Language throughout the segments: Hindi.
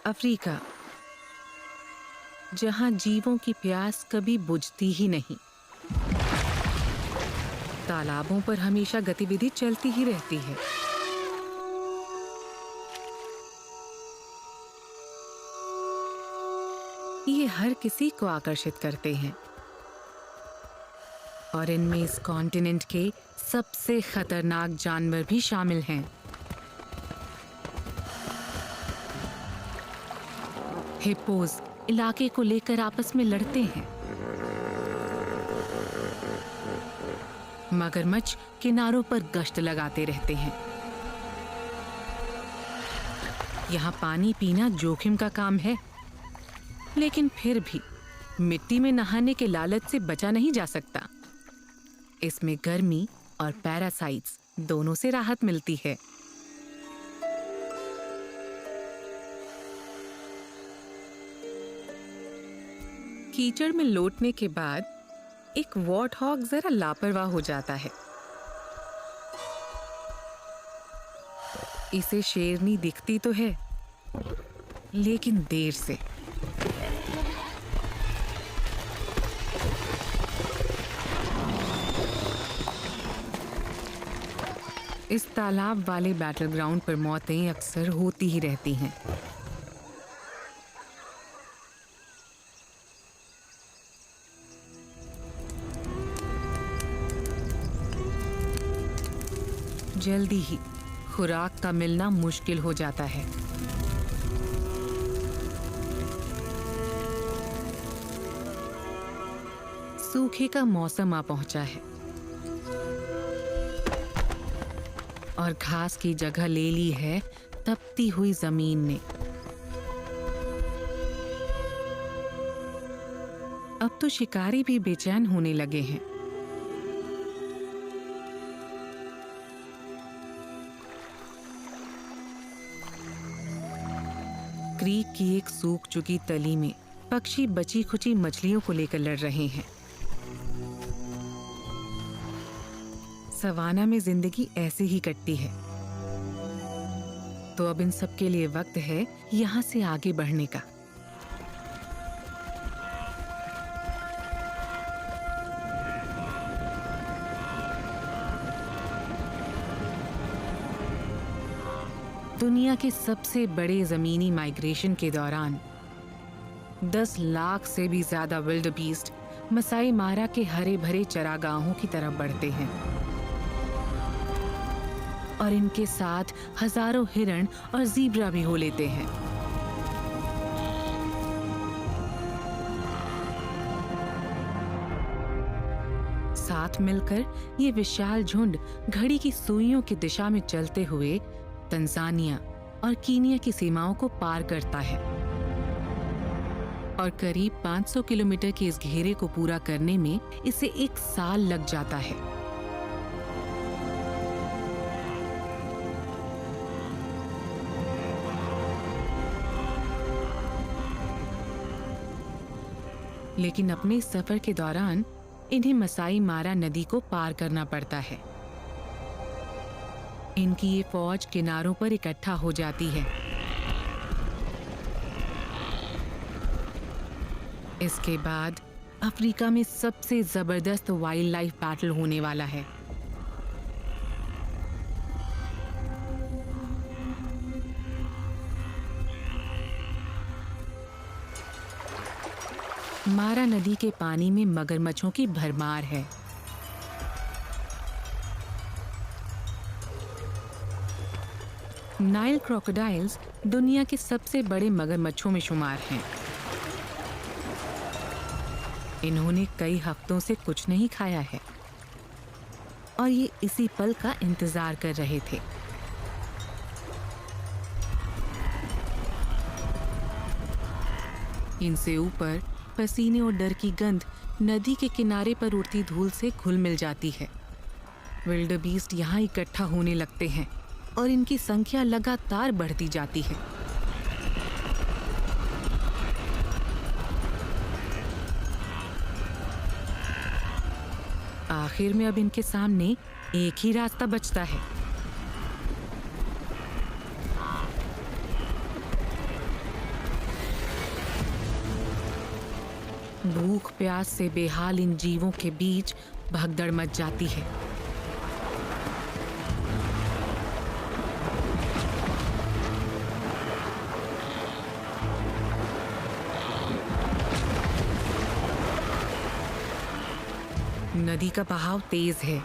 अफ्रीका, जहां जीवों की प्यास कभी बुझती ही नहीं। तालाबों पर हमेशा गतिविधि चलती ही रहती है। ये हर किसी को आकर्षित करते हैं और इनमें इस कॉन्टिनेंट के सबसे खतरनाक जानवर भी शामिल हैं। हिप्पोज इलाके को लेकर आपस में लड़ते हैं। मगरमच्छ किनारों पर गश्त लगाते रहते हैं। यहाँ पानी पीना जोखिम का काम है, लेकिन फिर भी मिट्टी में नहाने के लालच से बचा नहीं जा सकता। इसमें गर्मी और पैरासाइट्स दोनों से राहत मिलती है। कीचड़ में लौटने के बाद एक वॉर्टहॉग जरा लापरवाह हो जाता है। इसे शेरनी दिखती तो है, लेकिन देर से। इस तालाब वाले बैटल ग्राउंड पर मौतें अक्सर होती ही रहती हैं। जल्दी ही खुराक का मिलना मुश्किल हो जाता है। सूखे का मौसम आ पहुंचा है और घास की जगह ले ली है तपती हुई जमीन ने। अब तो शिकारी भी बेचैन होने लगे हैं। क्रीक की एक सूख चुकी तली में पक्षी बची खुची मछलियों को लेकर लड़ रहे हैं। सवाना में जिंदगी ऐसे ही कटती है, तो अब इन सब के लिए वक्त है यहाँ से आगे बढ़ने का। दुनिया के सबसे बड़े जमीनी माइग्रेशन के दौरान 10 लाख से भी ज्यादा विल्ड बीस्ट मसाई मारा के हरे भरे चरागाहों की तरफ बढ़ते हैं और इनके साथ हजारों हिरण और ज़ीब्रा भी हो लेते हैं। साथ मिलकर ये विशाल झुंड घड़ी की सुइयों की दिशा में चलते हुए तंजानिया और कीनिया की सीमाओं को पार करता है और करीब 500 किलोमीटर के इस घेरे को पूरा करने में इसे 1 साल लग जाता है। लेकिन अपने सफर के दौरान इन्हें मसाई मारा नदी को पार करना पड़ता है। इनकी ये फौज किनारों पर इकट्ठा हो जाती है। इसके बाद अफ्रीका में सबसे जबरदस्त वाइल्ड लाइफ बैटल होने वाला है। मारा नदी के पानी में मगरमच्छों की भरमार है। नाइल क्रोकोडाइल्स दुनिया के सबसे बड़े मगरमच्छों में शुमार हैं। इन्होंने कई हफ्तों से कुछ नहीं खाया है और ये इसी पल का इंतजार कर रहे थे। इनसे ऊपर पसीने और डर की गंध नदी के किनारे पर उड़ती धूल से घुल मिल जाती है। विल्डबीस्ट यहाँ इकट्ठा होने लगते हैं और इनकी संख्या लगातार बढ़ती जाती है। आखिर में अब इनके सामने एक ही रास्ता बचता है। भूख प्यास से बेहाल इन जीवों के बीच भगदड़ मच जाती है। नदी का बहाव तेज है।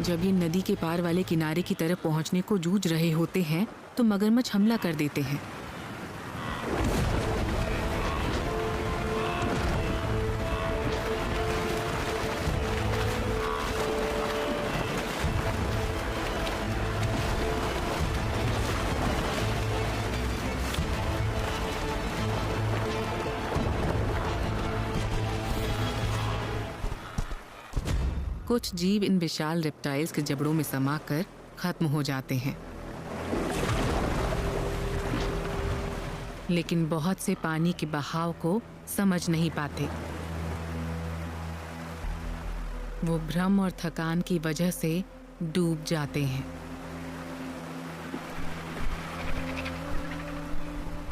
जब ये नदी के पार वाले किनारे की तरफ पहुंचने को जूझ रहे होते हैं तो मगरमच्छ हमला कर देते हैं। कुछ जीव इन विशाल रेप्टाइल्स के जबड़ों में समाकर खत्म हो जाते हैं, लेकिन बहुत से पानी के बहाव को समझ नहीं पाते। वो भ्रम और थकान की वजह से डूब जाते हैं।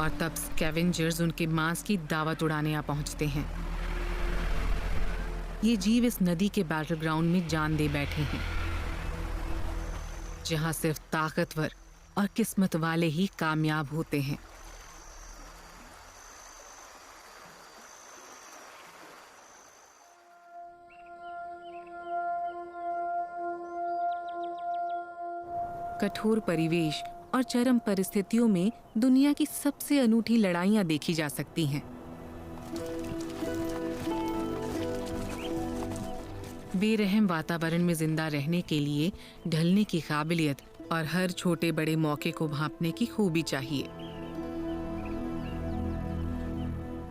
और तब स्कैवेंजर्स उनके मांस की दावत उड़ाने आ पहुंचते हैं। ये जीव इस नदी के बैटल ग्राउंड में जान दे बैठे हैं, जहां सिर्फ ताकतवर और किस्मत वाले ही कामयाब होते हैं। कठोर परिवेश और चरम परिस्थितियों में दुनिया की सबसे अनूठी लड़ाइयां देखी जा सकती हैं। बेरहम वातावरण में जिंदा रहने के लिए ढलने की काबिलियत और हर छोटे बड़े मौके को भांपने की खूबी चाहिए।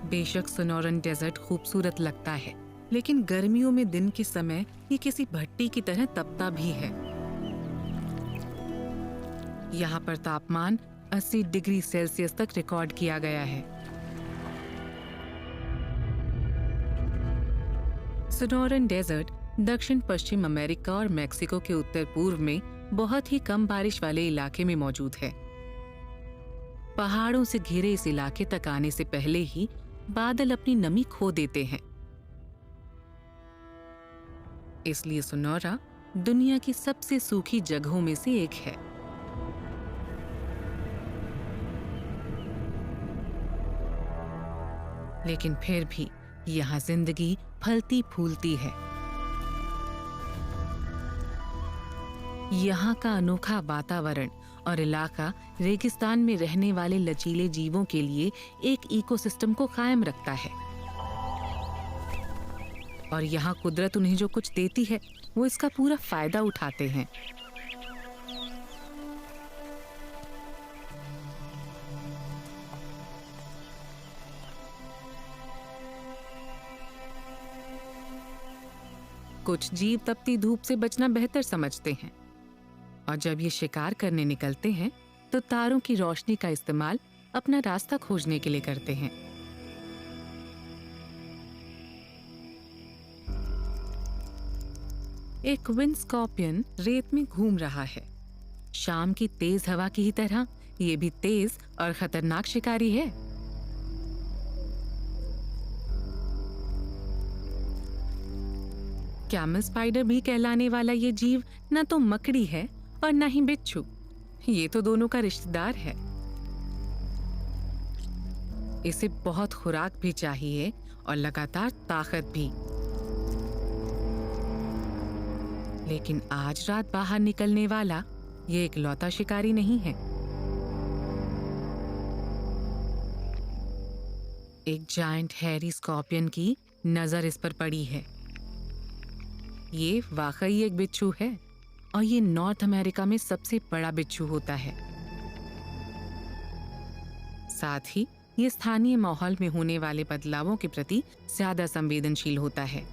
बेशक सोनोरन डेजर्ट खूबसूरत लगता है, लेकिन गर्मियों में दिन के समय ये किसी भट्टी की तरह तपता भी है। यहाँ पर तापमान 80 डिग्री सेल्सियस तक रिकॉर्ड किया गया है। सोनोरन डेजर्ट दक्षिण पश्चिम अमेरिका और मेक्सिको के उत्तर पूर्व में बहुत ही कम बारिश वाले इलाके में मौजूद है। पहाड़ों से घिरे इस इलाके तक आने से पहले ही बादल अपनी नमी खो देते हैं। इसलिए सोनोरा दुनिया की सबसे सूखी जगहों में से एक है। लेकिन फिर भी यहाँ जिंदगी फलती फूलती है। यहाँ का अनोखा वातावरण और इलाका रेगिस्तान में रहने वाले लचीले जीवों के लिए एक इकोसिस्टम को कायम रखता है। और यहाँ कुदरत उन्हें जो कुछ देती है वो इसका पूरा फायदा उठाते हैं। कुछ जीव तपती धूप से बचना बेहतर समझते हैं और जब ये शिकार करने निकलते हैं तो तारों की रोशनी का इस्तेमाल अपना रास्ता खोजने के लिए करते हैं। एक विंड स्कॉर्पियन रेत में घूम रहा है। शाम की तेज हवा की ही तरह ये भी तेज और खतरनाक शिकारी है। कैमल स्पाइडर भी कहलाने वाला ये जीव न तो मकड़ी है और न ही बिच्छू। ये तो दोनों का रिश्तेदार है। इसे बहुत खुराक भी चाहिए और लगातार ताकत भी। लेकिन आज रात बाहर निकलने वाला ये इकलौता शिकारी नहीं है। एक जायंट हैरी स्कॉर्पियन की नजर इस पर पड़ी है। ये वाकई एक बिच्छू है और ये नॉर्थ अमेरिका में सबसे बड़ा बिच्छू होता है। साथ ही ये स्थानीय माहौल में होने वाले बदलावों के प्रति ज्यादा संवेदनशील होता है।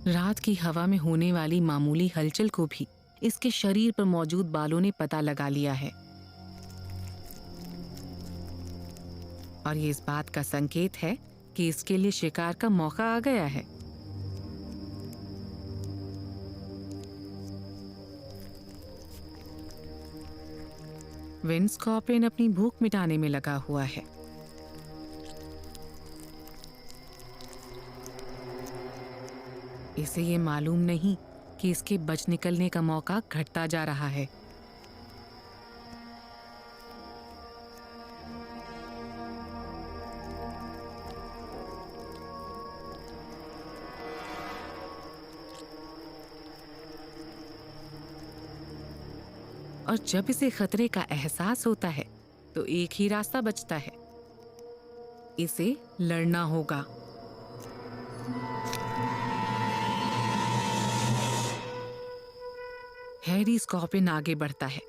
रात की हवा में होने वाली मामूली हलचल को भी इसके शरीर पर मौजूद बालों ने पता लगा लिया है और ये इस बात का संकेत है कि इसके लिए शिकार का मौका आ गया है। विंड स्कॉर्पियन अपनी भूख मिटाने में लगा हुआ है। इसे ये मालूम नहीं कि इसके बच निकलने का मौका घटता जा रहा है। और जब इसे खतरे का एहसास होता है तो एक ही रास्ता बचता है, इसे लड़ना होगा। हैरी स्कॉर्पियन आगे बढ़ता है।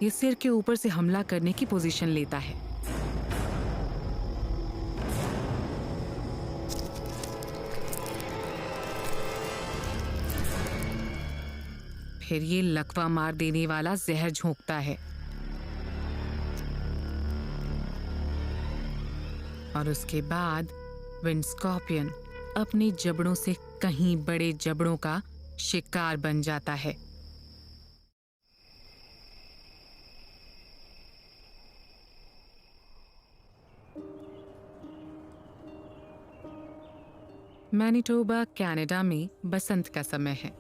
ये सिर के ऊपर से हमला करने की पोजीशन लेता है। फिर ये लकवा मार देने वाला जहर झोंकता है और उसके बाद विंड स्कॉर्पियन अपने जबड़ों से कहीं बड़े जबड़ों का शिकार बन जाता है। मैनिटोबा कनाडा में बसंत का समय है।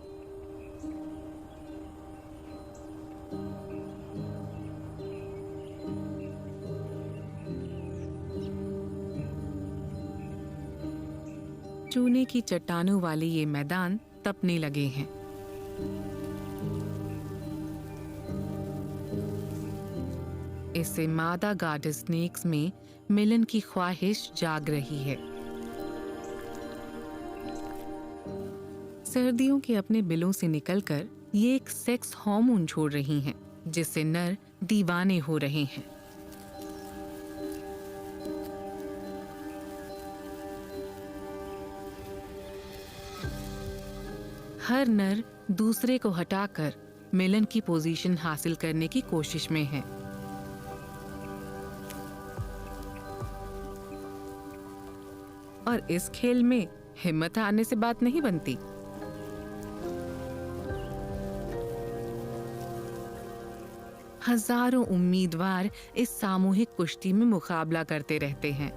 चूने की चट्टानों वाले ये मैदान तपने लगे हैं। इससे मादा गार्डर स्नेक्स में मिलन की ख्वाहिश जाग रही है। सर्दियों के अपने बिलों से निकलकर ये एक सेक्स हार्मोन छोड़ रही हैं, जिससे नर दीवाने हो रहे हैं। हर नर दूसरे को हटाकर मिलन की पोजीशन हासिल करने की कोशिश में है। और इस खेल में हिम्मत हारने से बात नहीं बनती। हजारों उम्मीदवार इस सामूहिक कुश्ती में मुकाबला करते रहते हैं।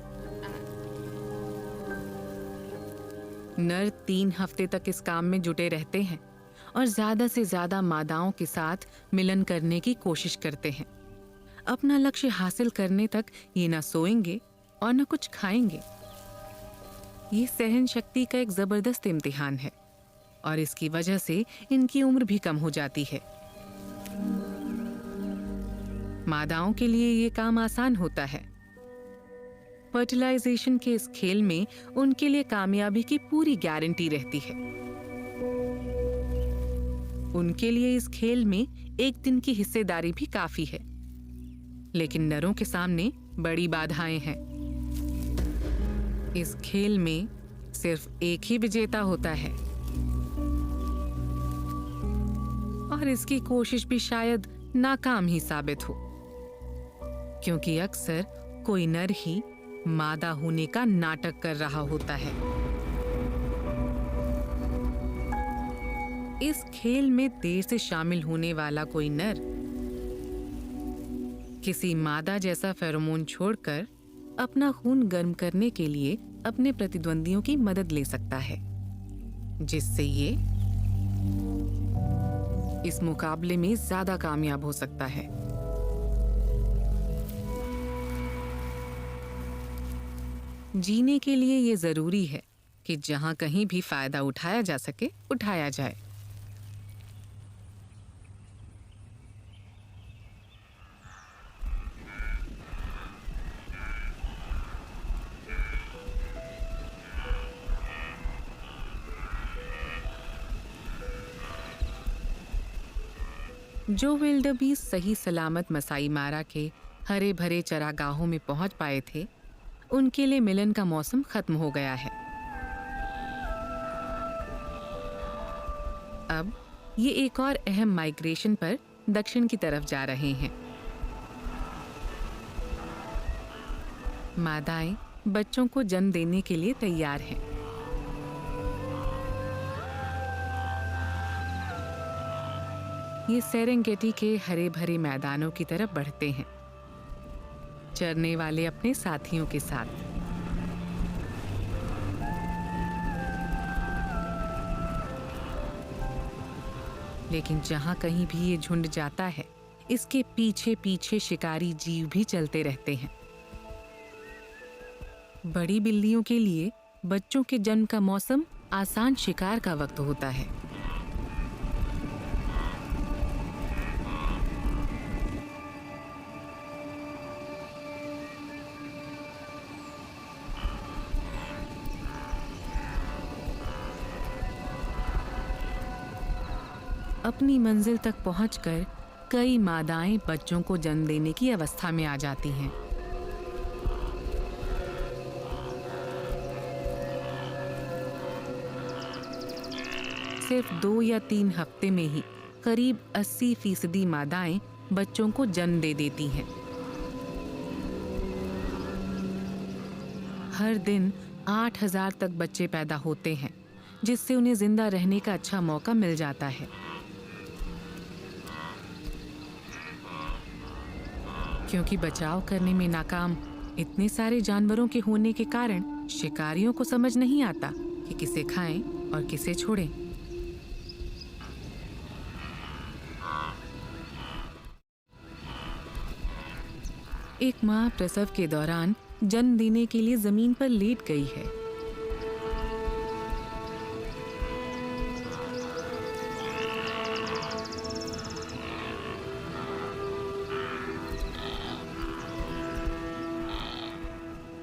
नर 3 हफ्ते तक इस काम में जुटे रहते हैं और ज्यादा से ज्यादा मादाओं के साथ मिलन करने की कोशिश करते हैं। अपना लक्ष्य हासिल करने तक ये न सोएंगे और न कुछ खाएंगे। ये सहन शक्ति का एक जबरदस्त इम्तिहान है और इसकी वजह से इनकी उम्र भी कम हो जाती है। मादाओं के लिए ये काम आसान होता है। फर्टिलाइजेशन के इस खेल में उनके लिए कामयाबी की पूरी गारंटी रहती है। उनके लिए इस खेल में एक दिन की हिस्सेदारी भी काफी है, लेकिन नरों के सामने बड़ी बाधाएं हैं। इस खेल में सिर्फ एक ही विजेता होता है और इसकी कोशिश भी शायद नाकाम ही साबित हो, क्योंकि अक्सर कोई नर ही मादा होने का नाटक कर रहा होता है। इस खेल में देर से शामिल होने वाला कोई नर किसी मादा जैसा फेरोमोन छोड़कर अपना खून गर्म करने के लिए अपने प्रतिद्वंदियों की मदद ले सकता है, जिससे ये इस मुकाबले में ज्यादा कामयाब हो सकता है। जीने के लिए ये जरूरी है कि जहां कहीं भी फायदा उठाया जा सके उठाया जाए। जो विल्डरबीस्ट सही सलामत मसाई मारा के हरे भरे चरागाहों में पहुंच पाए थे, उनके लिए मिलन का मौसम खत्म हो गया है। अब ये एक और अहम माइग्रेशन पर दक्षिण की तरफ जा रहे हैं। मादाएं बच्चों को जन्म देने के लिए तैयार हैं। ये सेरेंगेटी के हरे भरे मैदानों की तरफ बढ़ते हैं, चरने वाले अपने साथियों के साथ। लेकिन जहां कहीं भी ये झुंड जाता है, इसके पीछे पीछे शिकारी जीव भी चलते रहते हैं। बड़ी बिल्लियों के लिए बच्चों के जन्म का मौसम आसान शिकार का वक्त होता है। अपनी मंजिल तक पहुंचकर कई मादाएं बच्चों को जन्म देने की अवस्था में आ जाती हैं। सिर्फ 2 या 3 हफ्ते में ही करीब 80% मादाएं बच्चों को जन्म दे देती हैं। हर दिन 8000 तक बच्चे पैदा होते हैं, जिससे उन्हें जिंदा रहने का अच्छा मौका मिल जाता है। क्योंकि बचाव करने में नाकाम इतने सारे जानवरों के होने के कारण शिकारियों को समझ नहीं आता कि किसे खाएं और किसे छोड़ें। एक माँ प्रसव के दौरान जन्म देने के लिए जमीन पर लेट गई है।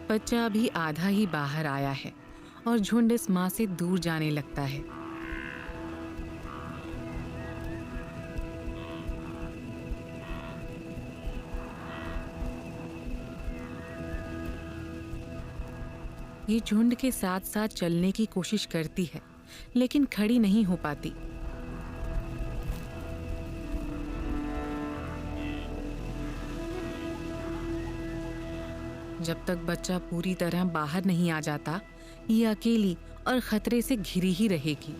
बच्चा अभी आधा ही बाहर आया है और झुंड इस माँ से दूर जाने लगता है। ये झुंड के साथ साथ चलने की कोशिश करती है, लेकिन खड़ी नहीं हो पाती। जब तक बच्चा पूरी तरह बाहर नहीं आ जाता, ये अकेली और खतरे से घिरी ही रहेगी।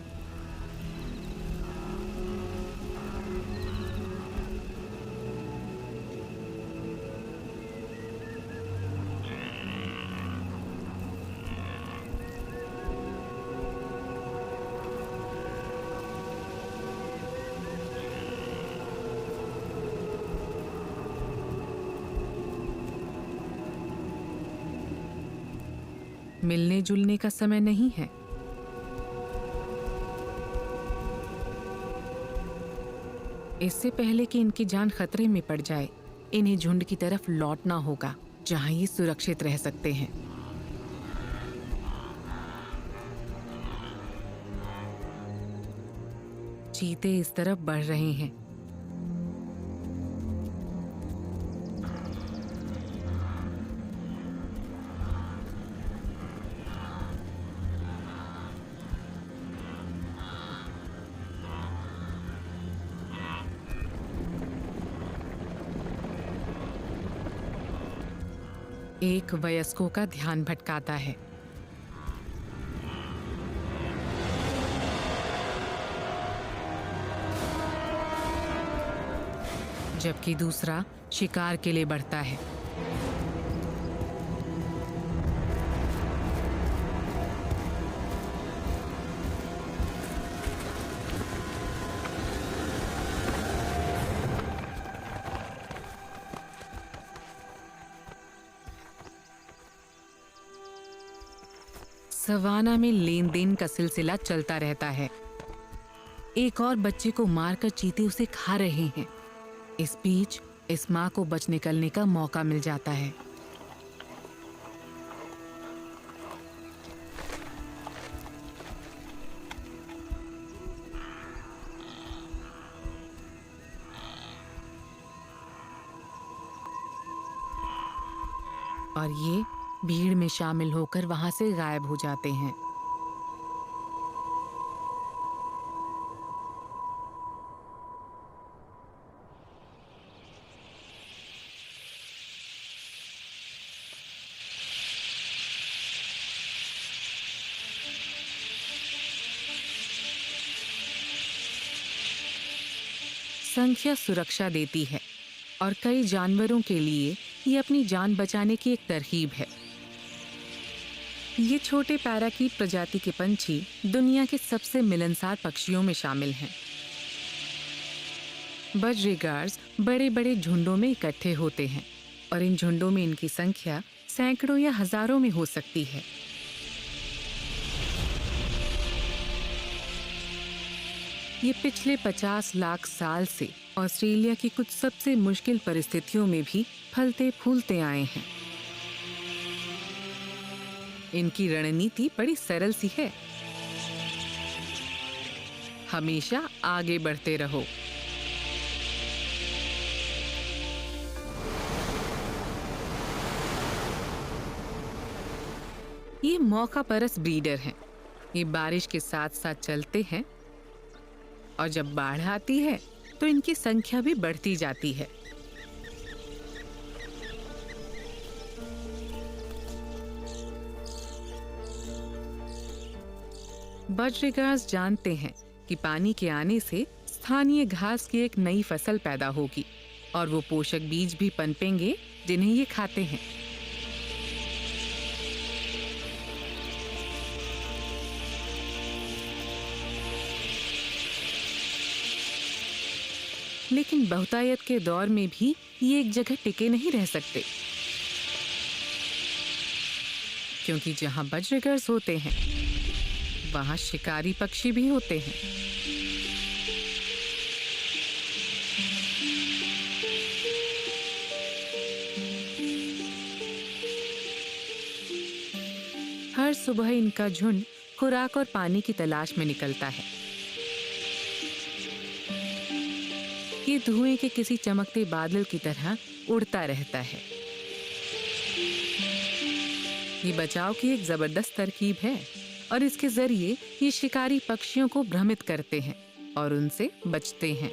मिलने जुलने का समय नहीं है। इससे पहले कि इनकी जान खतरे में पड़ जाए, इन्हें झुंड की तरफ लौटना होगा, जहां ये सुरक्षित रह सकते हैं। चीते इस तरफ बढ़ रहे हैं। एक वयस्कों का ध्यान भटकाता है। जबकि दूसरा शिकार के लिए बढ़ता है। सवाना में लेन देन का सिलसिला चलता रहता है। एक और बच्चे को मारकर चीते उसे खा रहे हैं। इस बीच इस मां को बच निकलने का मौका मिल जाता है। और ये भीड़ में शामिल होकर वहां से गायब हो जाते हैं। संख्या सुरक्षा देती है और कई जानवरों के लिए ये अपनी जान बचाने की एक तरकीब है। ये छोटे पैराकीट प्रजाति के पंछी दुनिया के सबसे मिलनसार पक्षियों में शामिल हैं। बजरीगार्स बड़े बड़े झुंडों में इकट्ठे होते हैं और इन झुंडों में इनकी संख्या सैकड़ों या हजारों में हो सकती है। ये पिछले 50 लाख साल से ऑस्ट्रेलिया की कुछ सबसे मुश्किल परिस्थितियों में भी फलते फूलते आए हैं। इनकी रणनीति बड़ी सरल सी है, हमेशा आगे बढ़ते रहो। ये मौका परस ब्रीडर हैं। ये बारिश के साथ साथ चलते हैं और जब बाढ़ आती है तो इनकी संख्या भी बढ़ती जाती है। बजरीगार्स जानते हैं कि पानी के आने से स्थानीय घास की एक नई फसल पैदा होगी और वो पोषक बीज भी पनपेंगे जिन्हें ये खाते हैं। लेकिन बहुतायत के दौर में भी ये एक जगह टिके नहीं रह सकते, क्योंकि जहां बजरीगर्स होते हैं वहां शिकारी पक्षी भी होते हैं। हर सुबह इनका झुंड खुराक और पानी की तलाश में निकलता है। ये धुएं के किसी चमकते बादल की तरह उड़ता रहता है। ये बचाव की एक जबरदस्त तरकीब है और इसके जरिए ये शिकारी पक्षियों को भ्रमित करते हैं और उनसे बचते हैं।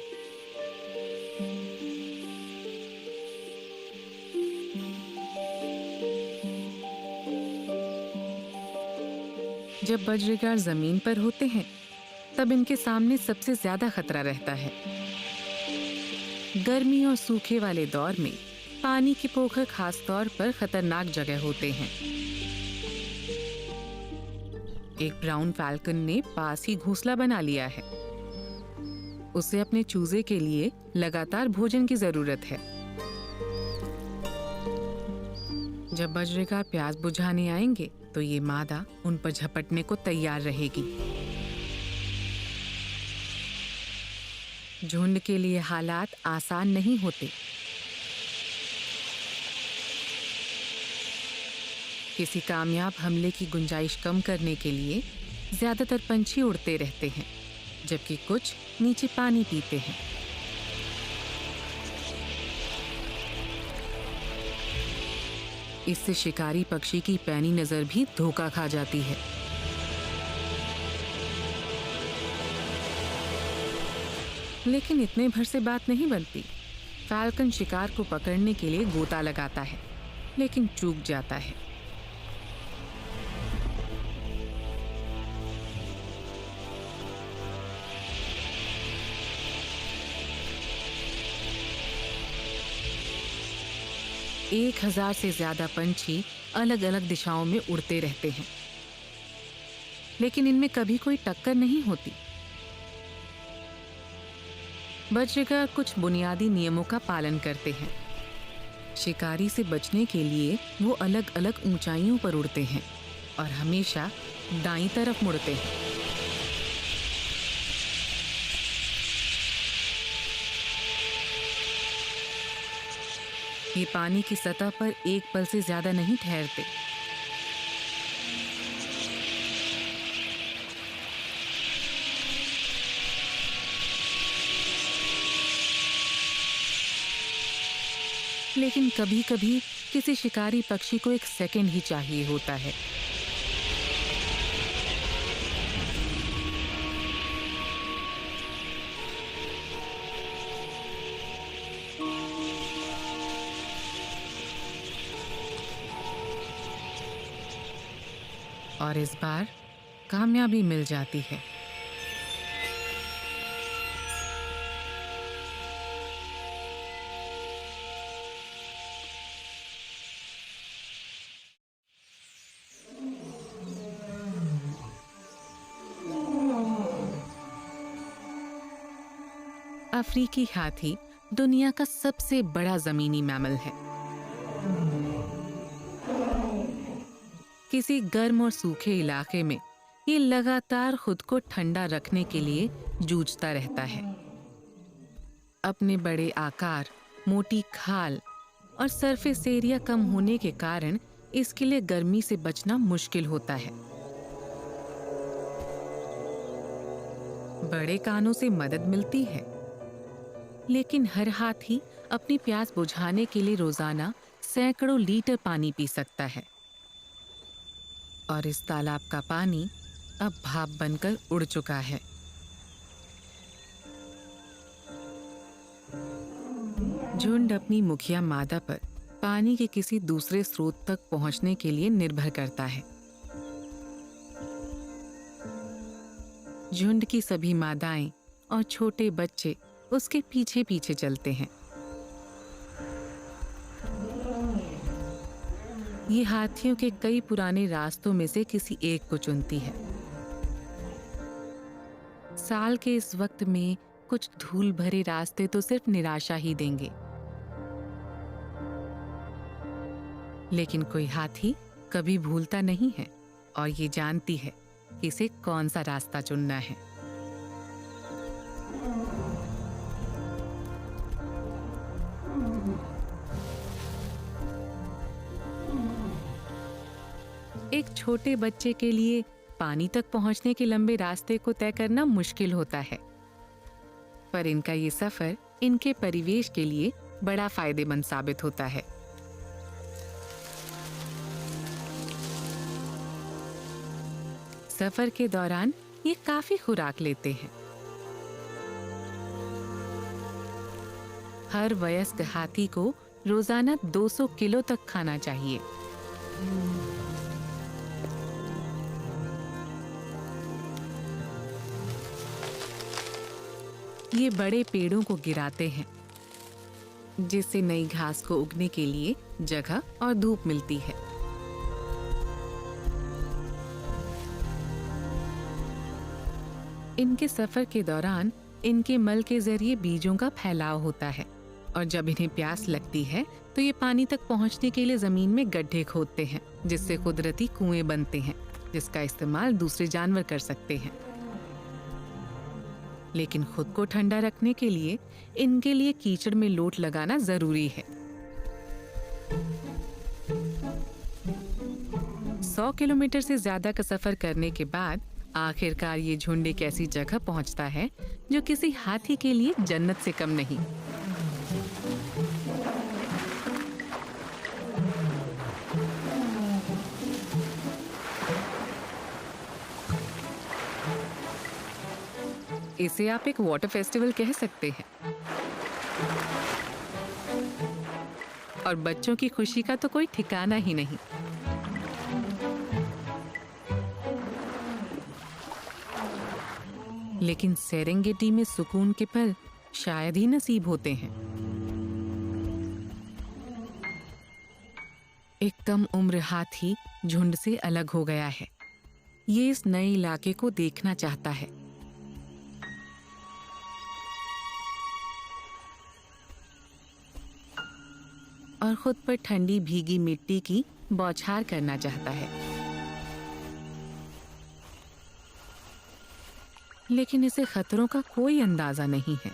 जब बजरीगार जमीन पर होते हैं तब इनके सामने सबसे ज्यादा खतरा रहता है। गर्मी और सूखे वाले दौर में पानी के पोखर खास तौर पर खतरनाक जगह होते हैं। एक ब्राउन फैल्कन ने पास ही घोंसला बना लिया है। उसे अपने चूजे के लिए लगातार भोजन की जरूरत है। जब बजरीगार प्यास बुझाने आएंगे तो ये मादा उन पर झपटने को तैयार रहेगी। झुंड के लिए हालात आसान नहीं होते। किसी कामयाब हमले की गुंजाइश कम करने के लिए ज्यादातर पंछी उड़ते रहते हैं, जबकि कुछ नीचे पानी पीते हैं। इससे शिकारी पक्षी की पैनी नजर भी धोखा खा जाती है। लेकिन इतने भर से बात नहीं बनती। फैल्कन शिकार को पकड़ने के लिए गोता लगाता है, लेकिन चूक जाता है। एक 1000 से ज्यादा पंछी अलग अलग दिशाओं में उड़ते रहते हैं, लेकिन इनमें कभी कोई टक्कर नहीं होती। बजरीगार कुछ बुनियादी नियमों का पालन करते हैं। शिकारी से बचने के लिए वो अलग अलग ऊंचाइयों पर उड़ते हैं और हमेशा दाईं तरफ मुड़ते हैं। ये पानी की सतह पर एक पल से ज्यादा नहीं ठहरते। लेकिन कभी कभी किसी शिकारी पक्षी को एक सेकंड ही चाहिए होता है। और इस बार कामयाबी मिल जाती है। अफ्रीकी हाथी दुनिया का सबसे बड़ा जमीनी मैमल है। किसी गर्म और सूखे इलाके में ये लगातार खुद को ठंडा रखने के लिए जूझता रहता है। अपने बड़े आकार, मोटी खाल और सरफेस एरिया कम होने के कारण इसके लिए गर्मी से बचना मुश्किल होता है। बड़े कानों से मदद मिलती है, लेकिन हर हाथी अपनी प्यास बुझाने के लिए रोजाना सैकड़ों लीटर पानी पी सकता है। और इस तालाब का पानी अब भाप बनकर उड़ चुका है। झुंड अपनी मुखिया मादा पर पानी के किसी दूसरे स्रोत तक पहुंचने के लिए निर्भर करता है। झुंड की सभी मादाएं और छोटे बच्चे उसके पीछे पीछे चलते हैं। ये हाथियों के कई पुराने रास्तों में से किसी एक को चुनती है। साल के इस वक्त में कुछ धूल भरे रास्ते तो सिर्फ निराशा ही देंगे, लेकिन कोई हाथी कभी भूलता नहीं है और ये जानती है कि इसे कौन सा रास्ता चुनना है। एक छोटे बच्चे के लिए पानी तक पहुंचने के लंबे रास्ते को तय करना मुश्किल होता है, पर इनका ये सफर इनके परिवेश के लिए बड़ा फायदेमंद साबित होता है। सफर के दौरान ये काफी खुराक लेते हैं। हर वयस्क हाथी को रोजाना 200 किलो तक खाना चाहिए। ये बड़े पेड़ों को गिराते हैं, जिससे नई घास को उगने के लिए जगह और धूप मिलती है। इनके सफर के दौरान इनके मल के जरिए बीजों का फैलाव होता है, और जब इन्हें प्यास लगती है तो ये पानी तक पहुंचने के लिए जमीन में गड्ढे खोदते हैं, जिससे कुदरती कुएं बनते हैं, जिसका इस्तेमाल दूसरे जानवर कर सकते हैं। लेकिन खुद को ठंडा रखने के लिए इनके लिए कीचड़ में लोट लगाना जरूरी है। 100 किलोमीटर से ज्यादा का सफर करने के बाद आखिरकार ये झुंड एक ऐसी जगह पहुंचता है जो किसी हाथी के लिए जन्नत से कम नहीं। इसे आप एक वाटर फेस्टिवल कह सकते हैं, और बच्चों की खुशी का तो कोई ठिकाना ही नहीं। लेकिन सेरेंगेटी में सुकून के पल शायद ही नसीब होते हैं। एक कम उम्र हाथी झुंड से अलग हो गया है। ये इस नए इलाके को देखना चाहता है। और खुद पर ठंडी भीगी मिट्टी की बौछार करना चाहता है। लेकिन इसे खतरों का कोई अंदाजा नहीं है।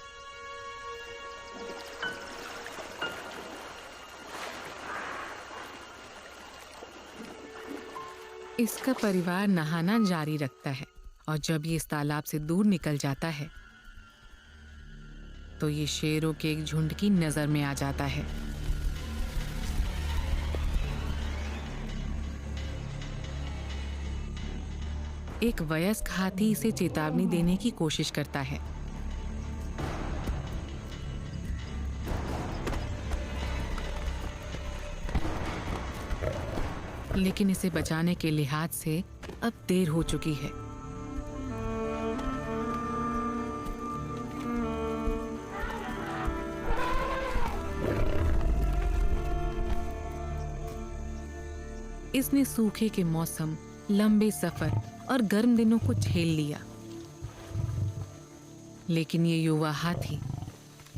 इसका परिवार नहाना जारी रखता है, और जब ये इस तालाब से दूर निकल जाता है तो ये शेरों के एक झुंड की नजर में आ जाता है। एक वयस्क हाथी इसे चेतावनी देने की कोशिश करता है, लेकिन इसे बचाने के लिहाज से अब देर हो चुकी है। इसने सूखे के मौसम, लंबे सफर और गर्म दिनों को झेल लिया, लेकिन ये युवा हाथी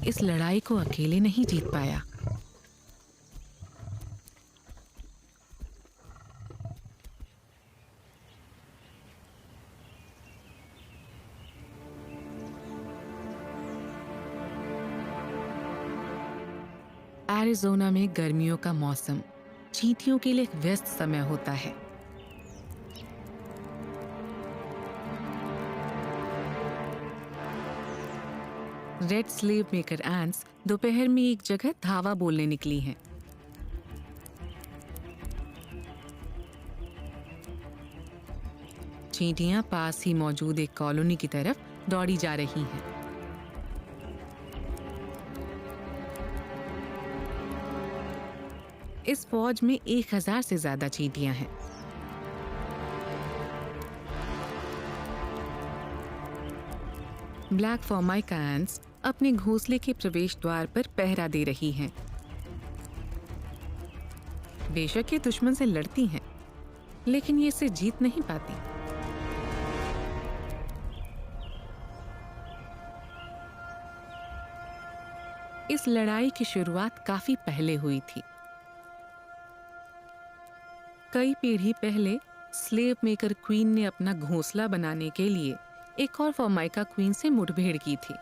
इस लड़ाई को अकेले नहीं जीत पाया। एरिज़ोना में गर्मियों का मौसम चींटियों के लिए एक व्यस्त समय होता है। रेड स्लेव मेकर एंट्स दोपहर में एक जगह धावा बोलने निकली हैं। चींटियां पास ही मौजूद एक कॉलोनी की तरफ दौड़ी जा रही हैं। इस फौज में 1000 से ज्यादा चींटियां हैं। ब्लैक फॉर्माइका एंट्स अपने घोंसले के प्रवेश द्वार पर पहरा दे रही हैं। बेशक ये दुश्मन से लड़ती हैं, लेकिन ये इसे जीत नहीं पाती। इस लड़ाई की शुरुआत काफी पहले हुई थी। कई पीढ़ी पहले स्लेव मेकर क्वीन ने अपना घोंसला बनाने के लिए एक और फॉर्माइका क्वीन से मुठभेड़ की थी।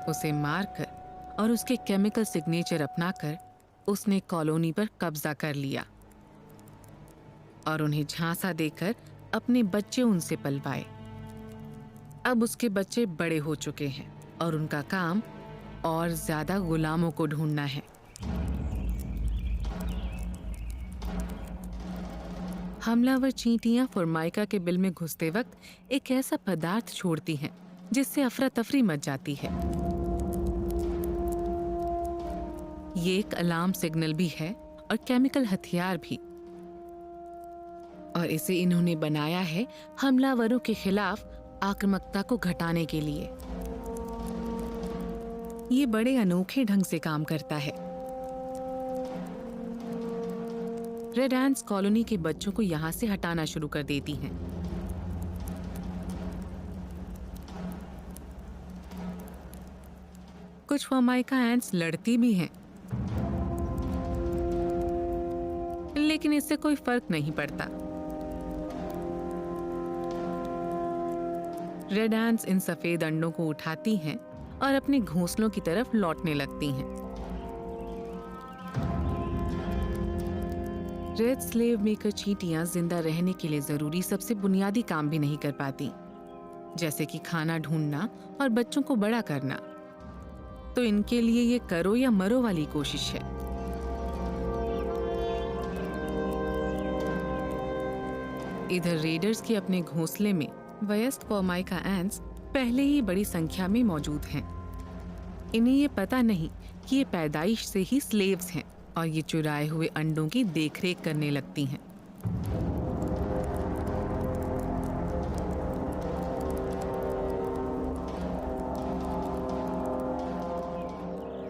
उसे मारकर और उसके केमिकल सिग्नेचर अपनाकर उसने कॉलोनी पर कब्जा कर लिया और उन्हें झांसा देकर अपने बच्चे उनसे पलवाए। अब उसके बच्चे बड़े हो चुके हैं और उनका काम और ज्यादा गुलामों को ढूंढना है। हमलावर चींटियां फॉर्माइका के बिल में घुसते वक्त एक ऐसा पदार्थ छोड़ती हैं जिससे अफरा तफरी मच जाती है। ये एक अलार्म सिग्नल भी है और केमिकल हथियार भी, और इसे इन्होंने बनाया है हमलावरों के खिलाफ आक्रामकता को घटाने के लिए। ये बड़े अनोखे ढंग से काम करता है। रेड एंट्स कॉलोनी के बच्चों को यहां से हटाना शुरू कर देती हैं। कुछ फॉर्माइका एंट्स लड़ती भी हैं, लेकिन इससे कोई फर्क नहीं पड़ता। रेड एंट्स इन सफेद अंडों को उठाती हैं और अपने घोंसलों की तरफ लौटने लगती हैं। रेड स्लेव मेकर चींटियां जिंदा रहने के लिए जरूरी सबसे बुनियादी काम भी नहीं कर पाती, जैसे कि खाना ढूंढना और बच्चों को बड़ा करना। तो इनके लिए ये करो या मरो वाली कोशिश है। इधर रेडर्स के अपने घोंसले में वयस्क फॉर्माइका एंट्स पहले ही बड़ी संख्या में मौजूद हैं। इन्हें ये पता नहीं कि ये पैदाइश से ही स्लेव्स हैं और ये चुराए हुए अंडों की देखरेख करने लगती हैं।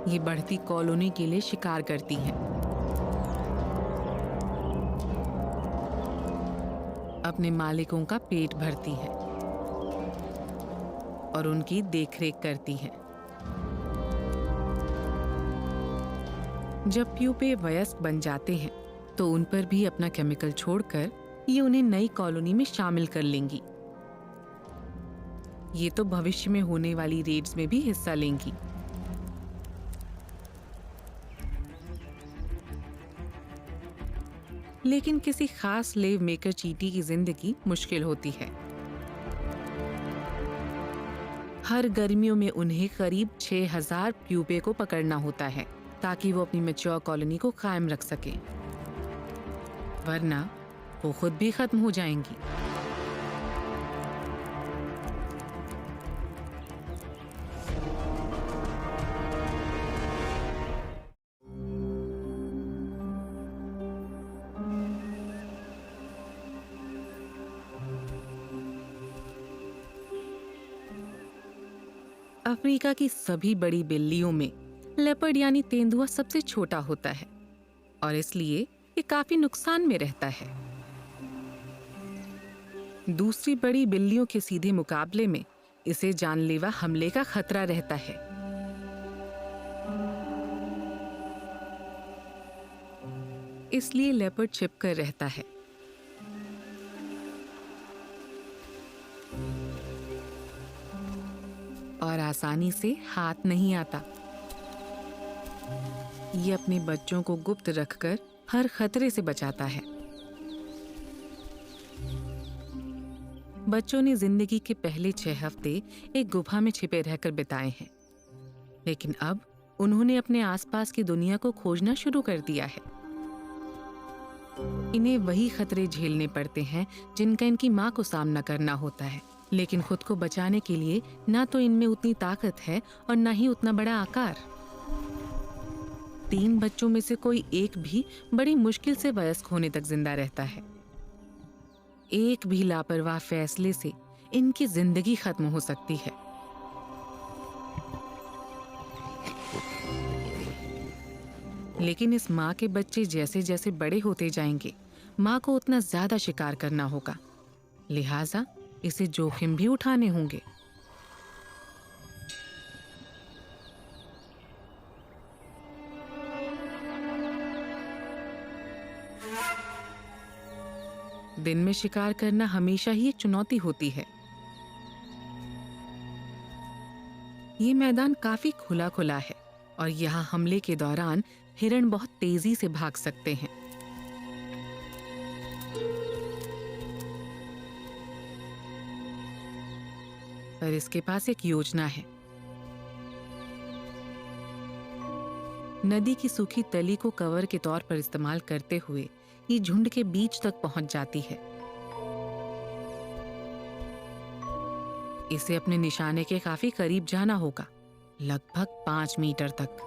ये बढ़ती कॉलोनी के लिए शिकार करती हैं। अपने मालिकों का पेट भरती हैं और उनकी देखरेख करती हैं। जब प्यूपे वयस्क बन जाते हैं तो उन पर भी अपना केमिकल छोड़कर ये उन्हें नई कॉलोनी में शामिल कर लेंगी। ये तो भविष्य में होने वाली रेड्स में भी हिस्सा लेंगी। लेकिन किसी खास स्लेव मेकर चींटी की जिंदगी मुश्किल होती है। हर गर्मियों में उन्हें करीब 6000 प्यूपे को पकड़ना होता है ताकि वो अपनी मैच्योर कॉलोनी को कायम रख सकें, वरना वो खुद भी खत्म हो जाएंगी। अफ्रीका की सभी बड़ी बिल्लियों में लेपर्ड यानी तेंदुआ सबसे छोटा होता है और इसलिए ये काफी नुकसान में रहता है। दूसरी बड़ी बिल्लियों के सीधे मुकाबले में इसे जानलेवा हमले का खतरा रहता है। इसलिए लेपर्ड छिपकर रहता है। और आसानी से हाथ नहीं आता। ये अपने बच्चों को गुप्त रखकर हर खतरे से बचाता है। बच्चों ने जिंदगी के पहले 6 हफ्ते एक गुफा में छिपे रहकर बिताए हैं, लेकिन अब उन्होंने अपने आसपास की दुनिया को खोजना शुरू कर दिया है। इन्हें वही खतरे झेलने पड़ते हैं जिनका इनकी माँ को सामना करना होता है, लेकिन खुद को बचाने के लिए ना तो इनमें उतनी ताकत है और ना ही उतना बड़ा आकार। 3 बच्चों में से कोई एक भी बड़ी मुश्किल से वयस्क होने तक जिंदा रहता है। एक भी लापरवाह फैसले से इनकी जिंदगी खत्म हो सकती है। लेकिन इस माँ के बच्चे जैसे जैसे बड़े होते जाएंगे, माँ को उतना ज्यादा शिकार करना होगा, लिहाजा इसे जोखिम भी उठाने होंगे। दिन में शिकार करना हमेशा ही एक चुनौती होती है। ये मैदान काफी खुला खुला है और यहाँ हमले के दौरान हिरण बहुत तेजी से भाग सकते हैं। पर इसके पास एक योजना है। नदी की सूखी तली को कवर के तौर पर इस्तेमाल करते हुए ये झुंड के बीच तक पहुंच जाती है। इसे अपने निशाने के काफी करीब जाना होगा, लगभग 5 मीटर तक।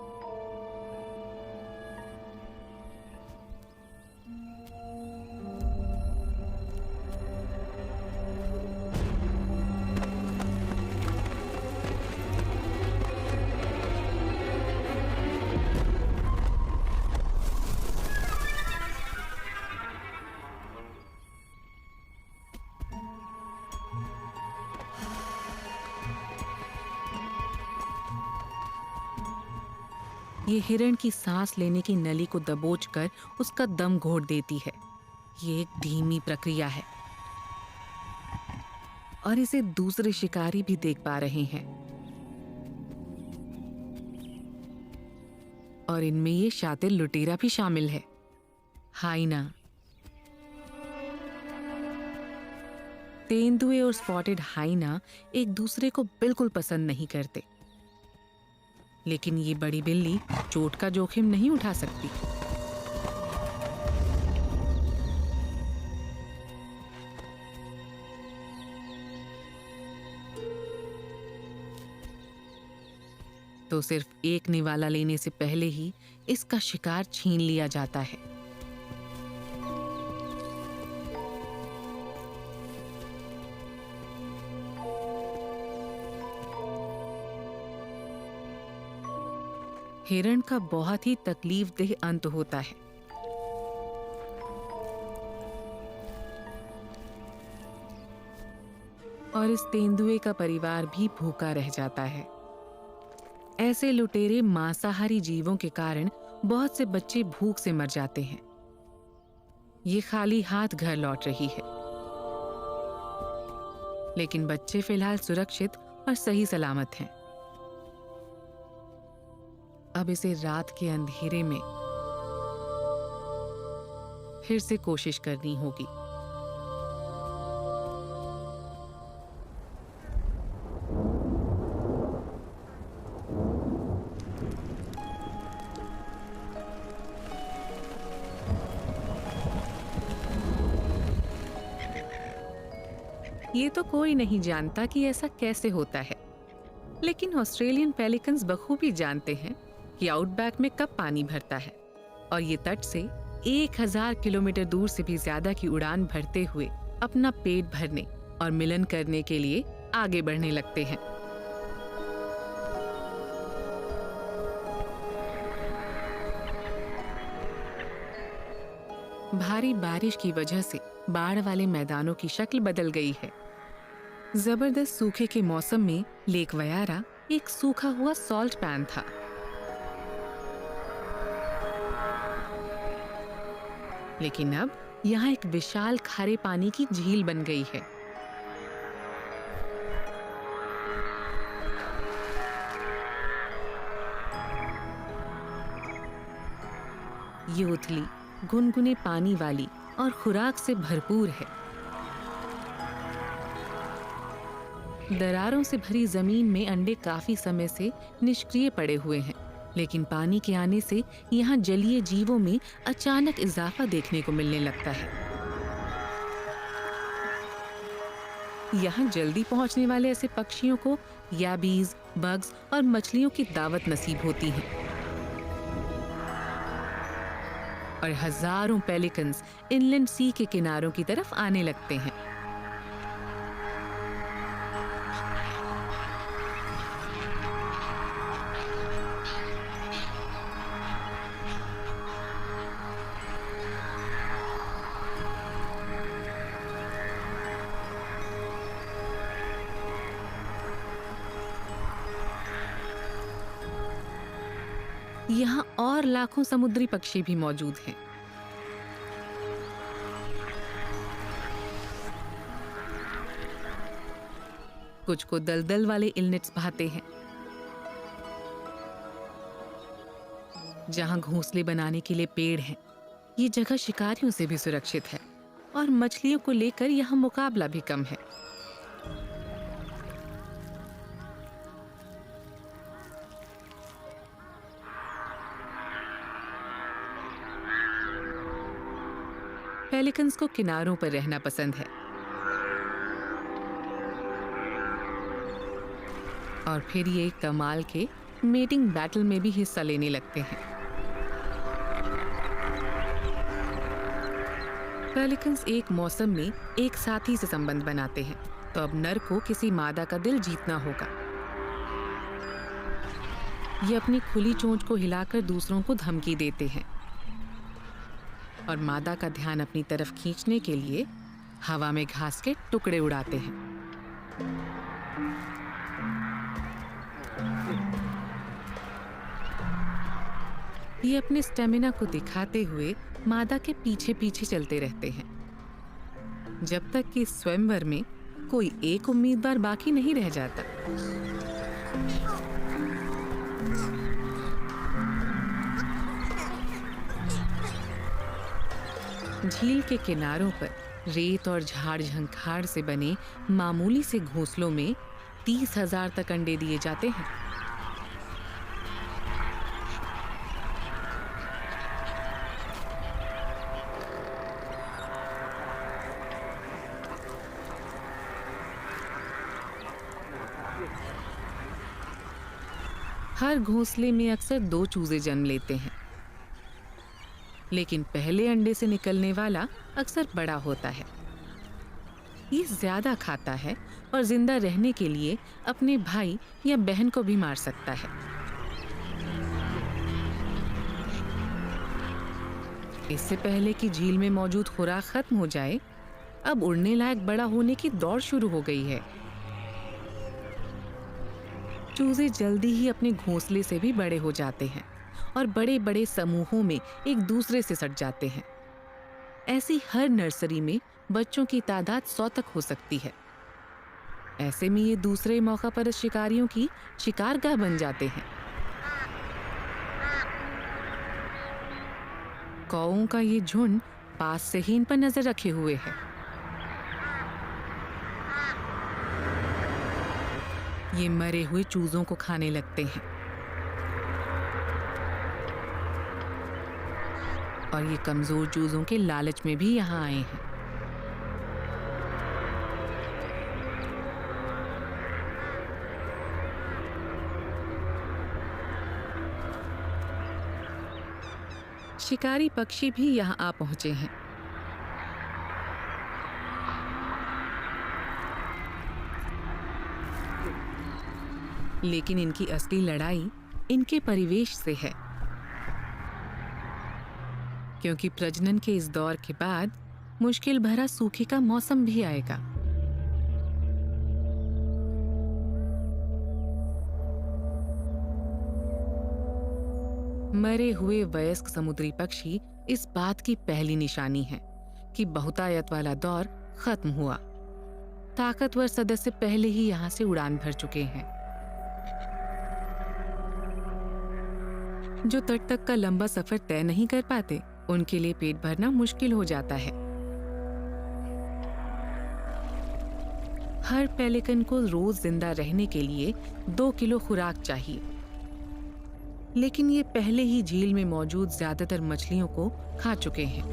ये हिरण की सांस लेने की नली को दबोचकर उसका दम घोट देती है। ये एक धीमी प्रक्रिया है और इसे दूसरे शिकारी भी देख पा रहे हैं, और इनमें ये शातिर लुटेरा भी शामिल है, हाइना। तेंदुए और स्पॉटेड हाइना एक दूसरे को बिल्कुल पसंद नहीं करते, लेकिन ये बड़ी बिल्ली चोट का जोखिम नहीं उठा सकती। तो सिर्फ एक निवाला लेने से पहले ही इसका शिकार छीन लिया जाता है। हिरण का बहुत ही तकलीफदेह अंत होता है। और इस तेंदुए का परिवार भी भूखा रह जाता है। ऐसे लुटेरे मांसाहारी जीवों के कारण बहुत से बच्चे भूख से मर जाते हैं। ये खाली हाथ घर लौट रही है, लेकिन बच्चे फिलहाल सुरक्षित और सही सलामत हैं। अब इसे रात के अंधेरे में फिर से कोशिश करनी होगी। ये तो कोई नहीं जानता कि ऐसा कैसे होता है, लेकिन ऑस्ट्रेलियन पेलिकन्स बखूबी जानते हैं कि आउटबैक में कब पानी भरता है, और ये तट से 1000 किलोमीटर दूर से भी ज्यादा की उड़ान भरते हुए अपना पेट भरने और मिलन करने के लिए आगे बढ़ने लगते हैं। भारी बारिश की वजह से बाढ़ वाले मैदानों की शक्ल बदल गई है। जबरदस्त सूखे के मौसम में लेक वयारा एक सूखा हुआ सॉल्ट पैन था। लेकिन अब यहाँ एक विशाल खारे पानी की झील बन गई है। ये उथली, गुनगुने पानी वाली और खुराक से भरपूर है। दरारों से भरी जमीन में अंडे काफी समय से निष्क्रिय पड़े हुए हैं, लेकिन पानी के आने से यहाँ जलीय जीवों में अचानक इजाफा देखने को मिलने लगता है। यहाँ जल्दी पहुँचने वाले ऐसे पक्षियों को याबीज, बग्स और मछलियों की दावत नसीब होती है और हजारों पेलिकन्स इनलैंड सी के किनारों की तरफ आने लगते हैं। यहाँ और लाखों समुद्री पक्षी भी मौजूद हैं। कुछ को दलदल वाले इल्नेट्स भाते हैं, जहाँ घोंसले बनाने के लिए पेड़ हैं। ये जगह शिकारियों से भी सुरक्षित है और मछलियों को लेकर यहाँ मुकाबला भी कम है। पेलिकन्स को किनारों पर रहना पसंद है और फिर ये कमाल के मेटिंग बैटल में भी हिस्सा लेने लगते हैं। पेलिकन्स एक मौसम में एक साथी से संबंध बनाते हैं, तो अब नर को किसी मादा का दिल जीतना होगा। ये अपनी खुली चोंच को हिलाकर दूसरों को धमकी देते हैं और मादा का ध्यान अपनी तरफ खींचने के लिए हवा में घास के टुकड़े उड़ाते हैं। ये अपने स्टेमिना को दिखाते हुए मादा के पीछे पीछे चलते रहते हैं, जब तक कि स्वयंवर में कोई एक उम्मीदवार बाकी नहीं रह जाता। झील के किनारों पर रेत और झाड़ झंखाड़ से बने मामूली से घोंसलों में 30,000 तक अंडे दिए जाते हैं। हर घोंसले में अक्सर 2 चूजे जन्म लेते हैं, लेकिन पहले अंडे से निकलने वाला अक्सर बड़ा होता है। ये ज्यादा खाता है और जिंदा रहने के लिए अपने भाई या बहन को भी मार सकता है। इससे पहले कि झील में मौजूद खुराक खत्म हो जाए, अब उड़ने लायक बड़ा होने की दौड़ शुरू हो गई है। चूजे जल्दी ही अपने घोंसले से भी बड़े हो जाते हैं और बड़े बड़े समूहों में एक दूसरे से सट जाते हैं। ऐसी हर नर्सरी में बच्चों की तादाद 100 तक हो सकती है। ऐसे में ये दूसरे मौका पर शिकारियों की शिकारगाह बन जाते हैं। कौओं का ये झुंड पास से ही इन पर नजर रखे हुए है। ये मरे हुए चूजों को खाने लगते हैं और ये कमजोर चूजों के लालच में भी यहाँ आए हैं। शिकारी पक्षी भी यहाँ आ पहुंचे हैं। लेकिन इनकी असली लड़ाई इनके परिवेश से है, क्योंकि प्रजनन के इस दौर के बाद मुश्किल भरा सूखे का मौसम भी आएगा। मरे हुए वयस्क समुद्री पक्षी इस बात की पहली निशानी है कि बहुतायत वाला दौर खत्म हुआ। ताकतवर सदस्य पहले ही यहाँ से उड़ान भर चुके हैं। जो तट तक का लंबा सफर तय नहीं कर पाते, उनके लिए पेट भरना मुश्किल हो जाता है। हर पेलिकन को रोज जिंदा रहने के लिए 2 किलो खुराक चाहिए, लेकिन ये पहले ही झील में मौजूद ज्यादातर मछलियों को खा चुके हैं।